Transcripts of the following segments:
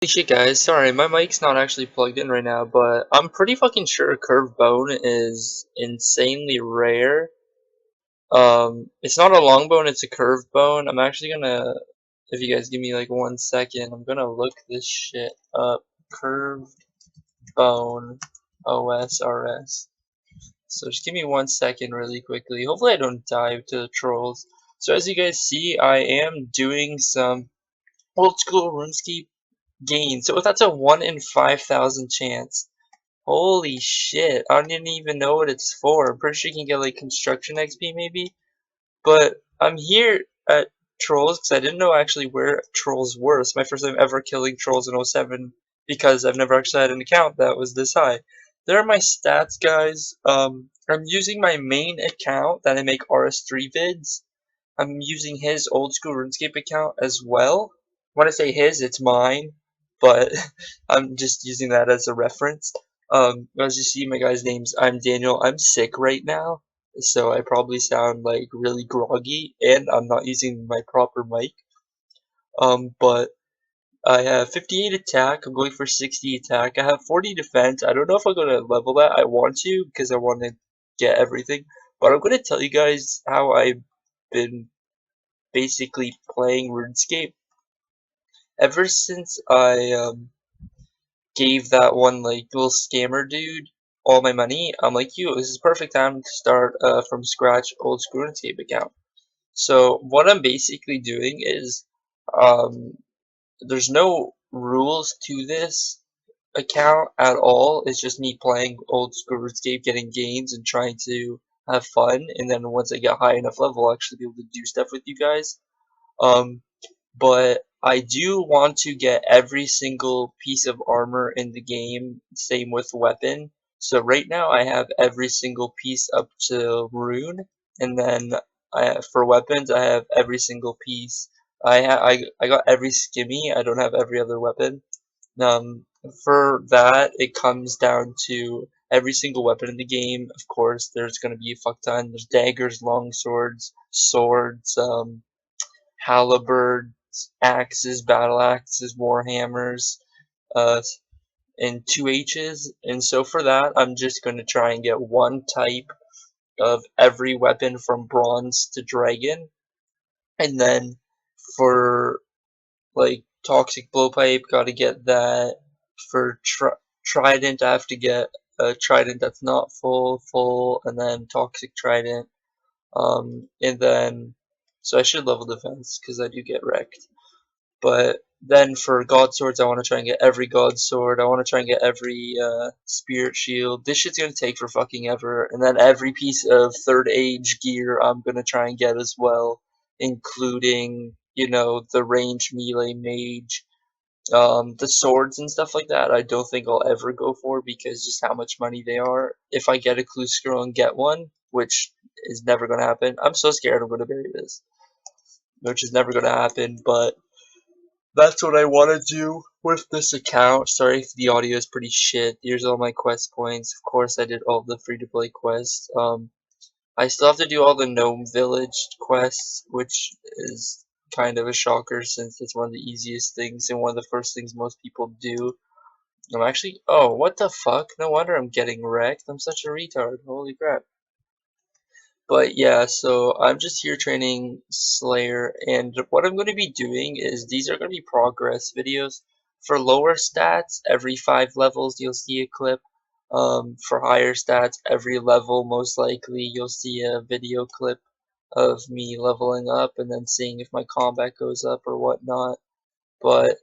Holy shit, guys. Sorry, my mic's not actually plugged in right now, but I'm pretty fucking sure curved bone is insanely rare. It's not a long bone, it's a curved bone. I'm actually gonna, if you guys give me like 1 second, I'm gonna look this shit up. Curved bone OSRS. So just give me 1 second really quickly. Hopefully I don't dive to the trolls. So as you guys see, I am doing some old school RuneScape gain. So that's a 1 in 5,000 chance. Holy shit, I didn't even know what it's for. I'm pretty sure you can get like construction XP maybe. But I'm here at Trolls because I didn't know actually where Trolls were. It's my first time ever killing Trolls in 07 because I've never actually had an account that was this high. There are my stats, guys. I'm using my main account that I make RS3 vids. I'm using his old school RuneScape account as well. When I say his, it's mine, but I'm just using that as a reference. As you see, my guy's name's I'm Daniel. I'm sick right now, so I probably sound like really groggy, and I'm not using my proper mic. But I have 58 attack. I'm going for 60 attack. I have 40 defense. I don't know if I'm gonna level that. I want to because I want to get everything. But I'm gonna tell you guys how I've been basically playing RuneScape ever since I gave that one like little scammer dude all my money. I'm like, you, this is perfect time to start from scratch old school RuneScape account. So what I'm basically doing is um, there's no rules to this account at all. It's just me playing old school RuneScape, getting gains and trying to have fun. And then once I get high enough level, I'll actually be able to do stuff with you guys. Um, but I do want to get every single piece of armor in the game, same with weapon. So right now I have every single piece up to rune, and then for weapons I have every single piece. I got every skimmy. I don't have every other weapon. Um, for that it comes down to every single weapon in the game. Of course, there's gonna be a fuck ton. There's daggers, long swords, halberds, axes, battle axes, warhammers, uh, and 2Hs. And so for that, I'm just going to try and get one type of every weapon from bronze to dragon. And then for like toxic blowpipe, gotta get that. For trident, I have to get a trident that's not full, and then toxic trident. And then so I should level defense because I do get wrecked. But then for god swords, I want to try and get every god sword. I want to try and get every spirit shield. This shit's gonna take for fucking ever. And then every piece of third age gear I'm gonna try and get as well, including the range melee mage, the swords and stuff like that. I don't think I'll ever go for because just how much money they are. If I get a clue scroll and get one, which is never gonna happen. I'm so scared I'm gonna bury this, which is never gonna happen, but that's what I want to do with this account. Sorry if the audio is pretty shit. Here's all my quest points. Of course, I did all the free-to-play quests. I still have to do all the Gnome Village quests, which is kind of a shocker since it's one of the easiest things and one of the first things most people do. I'm actually, oh, what the fuck? No wonder I'm getting wrecked. I'm such a retard. Holy crap. But yeah, so I'm just here training Slayer, and what I'm going to be doing is these are going to be progress videos. For lower stats, every 5 levels you'll see a clip. For higher stats, every level most likely you'll see a video clip of me leveling up and then seeing if my combat goes up or whatnot. But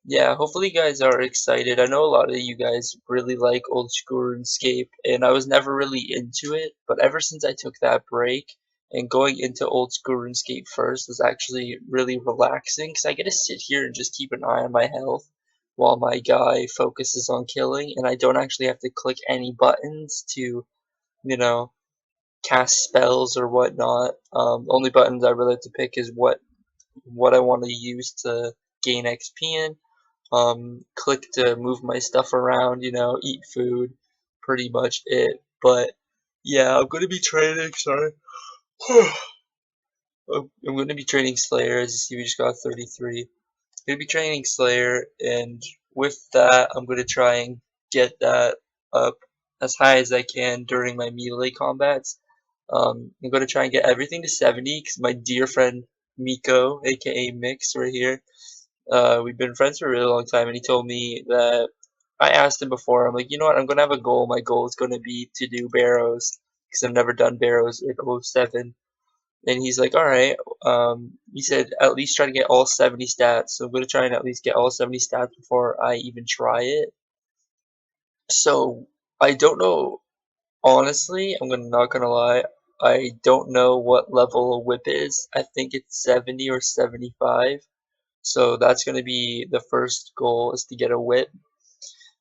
yeah, hopefully you guys are excited. I know a lot of you guys really like old school RuneScape, and I was never really into it, but ever since I took that break and going into old school RuneScape first was actually really relaxing because I get to sit here and just keep an eye on my health while my guy focuses on killing, and I don't actually have to click any buttons to, you know, cast spells or whatnot. Only buttons I really have to pick is what I want to use to gain XP in. Click to move my stuff around, eat food, pretty much it. But yeah, I'm gonna be training. Sorry, I'm gonna be training Slayer. As you see, we just got 33. I'm gonna be training Slayer, and with that, I'm going to try and get that up as high as I can during my melee combats. I'm going to try and get everything to 70 because my dear friend Miko, aka Mix, right here, we've been friends for a really long time, and he told me that I asked him before. I'm like, you know what? I'm gonna have a goal. My goal is gonna be to do barrows because I've never done barrows in '07. And he's like, all right. He said at least try to get all 70 stats. So I'm gonna try and at least get all 70 stats before I even try it. So I don't know. Honestly, not gonna lie. I don't know what level a whip is. I think it's 70 or 75. So that's going to be the first goal, is to get a whip.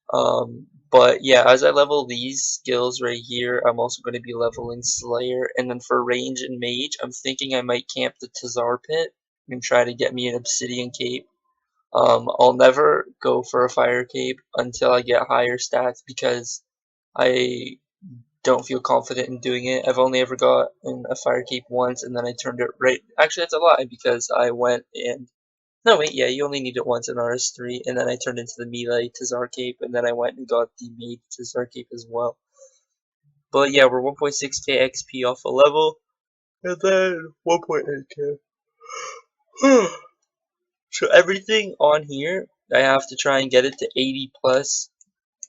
But yeah, as I level these skills right here, I'm also going to be leveling Slayer. And then for range and mage, I'm thinking I might camp the Tazar pit and try to get me an obsidian cape. I'll never go for a fire cape until I get higher stats because I don't feel confident in doing it. I've only ever got in a fire cape once, and then I turned it right. Actually, that's a lie because I went and no, wait, yeah, you only need it once in RS3, and then I turned into the melee Tazar Cape, and then I went and got the mage Tazar Cape as well. But yeah, we're 1.6k XP off a level, and then 1.8k. So everything on here, I have to try and get it to 80 plus.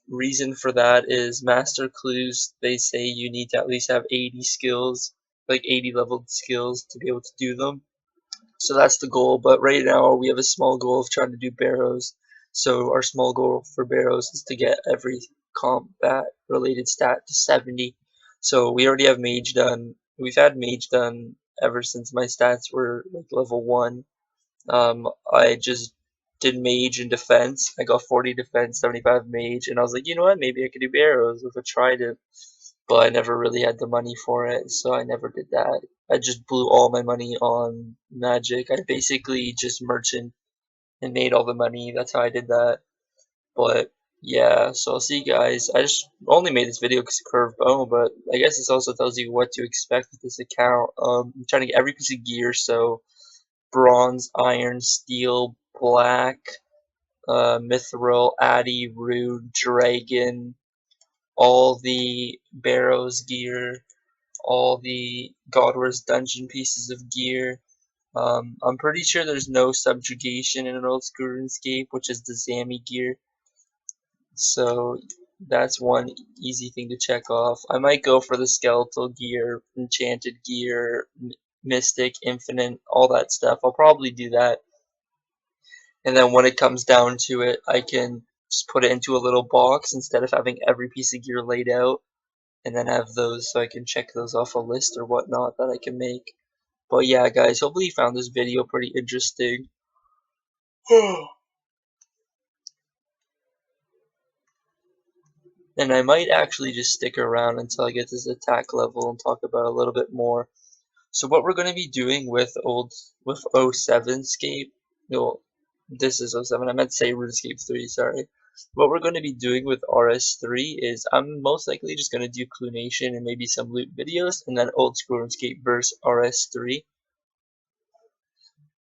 Reason for that is master clues, they say you need to at least have 80 skills, like 80 leveled skills to be able to do them. So that's the goal, but right now we have a small goal of trying to do barrows. So our small goal for barrows is to get every combat related stat to 70. So we already have mage done. We've had mage done ever since my stats were like level 1. I just did mage and defense. I got 40 defense, 75 mage, and I was like, you know what, maybe I could do barrows if I tried it. But I never really had the money for it, so I never did that. I just blew all my money on magic. I basically just merchant and made all the money. That's how I did that. But yeah, so I'll see you guys. I just only made this video because of Curved Bone, but I guess this also tells you what to expect with this account. I'm trying to get every piece of gear, so bronze, iron, steel, black, mithril, addy, rude, dragon, all the barrows gear, all the Godwar's dungeon pieces of gear. I'm pretty sure there's no subjugation in an old School Runescape, which is the Zami gear. So that's one easy thing to check off. I might go for the skeletal gear, enchanted gear, mystic, infinite, all that stuff. I'll probably do that. And then when it comes down to it, I can just put it into a little box instead of having every piece of gear laid out, and then have those so I can check those off a list or whatnot that I can make. But yeah, guys, hopefully you found this video pretty interesting. And I might actually just stick around until I get to this attack level and talk about it a little bit more. So what we're going to be doing with '07 Scape, no, this is '07, I meant to say RuneScape 3, sorry. What we're going to be doing with RS3 is I'm most likely just going to do Clunation and maybe some loot videos, and then old school RuneScape versus RS3.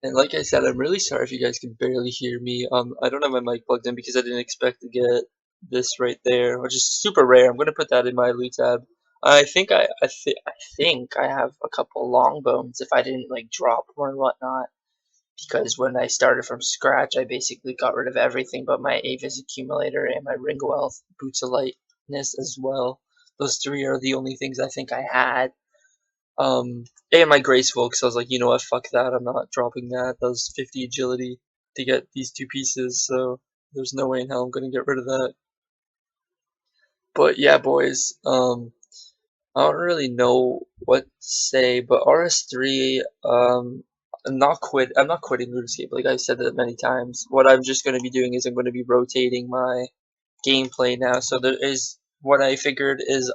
And like I said, I'm really sorry if you guys can barely hear me. I don't have my mic plugged in because I didn't expect to get this right there, which is super rare. I'm gonna put that in my loot tab. I think I have a couple long bones if I didn't like drop them or whatnot. Because when I started from scratch, I basically got rid of everything but my Avis accumulator and my ring wealth, boots of lightness as well. Those three are the only things I think I had. And my graceful, because I was like, you know what, fuck that, I'm not dropping that. That was 50 agility to get these two pieces, so there's no way in hell I'm gonna get rid of that. But yeah, boys, I don't really know what to say, but RS3, I'm not quitting RuneScape, like I've said that many times. What I'm just gonna be doing is I'm gonna be rotating my gameplay now, so there is, what I figured is,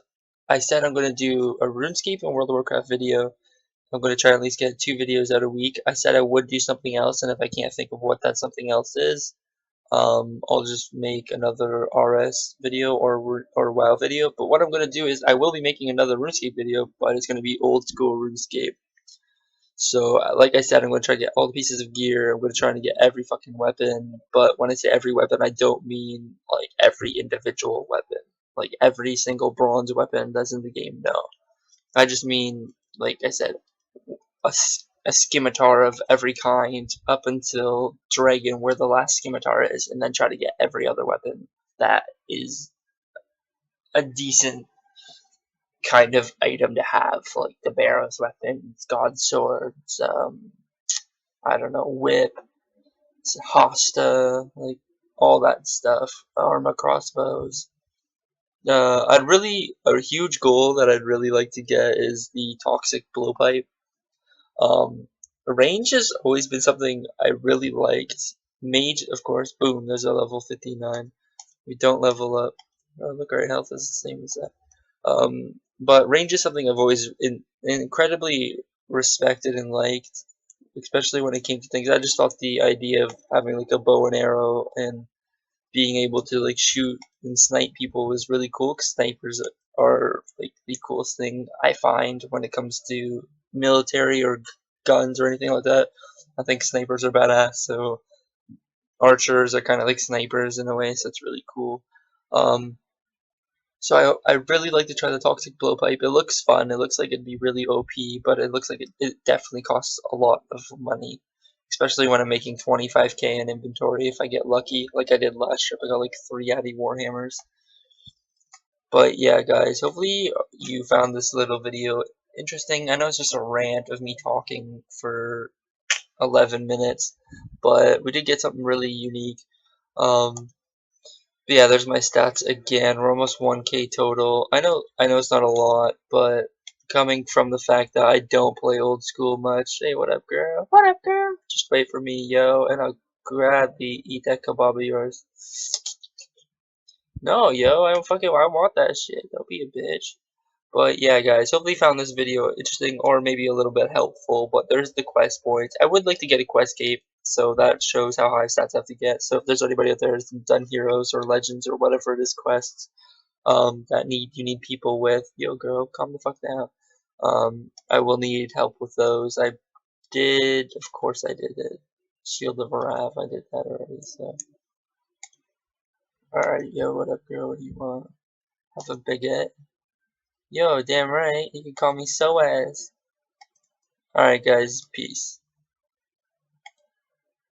I said I'm gonna do a RuneScape and World of Warcraft video. I'm going to try at least get 2 videos out a week. I said I would do something else, and if I can't think of what that something else is, I'll just make another RS video or WoW video. But what I'm going to do is I will be making another RuneScape video, but it's going to be old school RuneScape. So, like I said, I'm going to try to get all the pieces of gear. I'm going to try to get every fucking weapon. But when I say every weapon, I don't mean like every individual weapon. Like every single bronze weapon that's in the game, no. I just mean, like I said, a scimitar of every kind up until Dragon, where the last scimitar is, and then try to get every other weapon that is a decent kind of item to have, like the Barrow's weapons, God swords, I don't know, whip, hosta, like all that stuff, armor crossbows. A huge goal that I'd really like to get is the toxic blowpipe. Range has always been something I really liked. Mage, of course, boom, there's a level 59. We don't level up. Oh, look, our health is the same as that. But range is something I've always incredibly respected and liked, especially when it came to things. I just thought the idea of having like a bow and arrow and being able to like shoot and snipe people was really cool. 'Cause snipers are like the coolest thing I find when it comes to military or guns or anything like that. I think snipers are badass. So archers are kind of like snipers in a way. So it's really cool. Um, so I really like to try the toxic blowpipe. It looks fun. It looks like it'd be really OP, but it looks like it definitely costs a lot of money, especially when I'm making 25k in inventory. If I get lucky, like I did last trip, I got like 3 Addy Warhammers. But yeah, guys, hopefully you found this little video interesting. I know it's just a rant of me talking for 11 minutes, but we did get something really unique. Um, But yeah, there's my stats again. We're almost 1k total. I know it's not a lot, but coming from the fact that I don't play old school much. Hey, what up, girl? What up, girl? Just wait for me, yo, and I'll gladly eat that kebab of yours. No, yo, I want that shit. Don't be a bitch. But yeah, guys, hopefully you found this video interesting or maybe a little bit helpful. But there's the quest points. I would like to get a quest cape, so that shows how high stats I have to get. So if there's anybody out there who's done heroes or legends or whatever it is quests, that you need people with, yo, girl, calm the fuck down. I will need help with those. I did, of course, I did it. Shield of Arav, I did that already. So, all right, yo, what up, girl? What do you want? Have a bigot. Yo, damn right. You can call me Soaz. Alright, guys. Peace.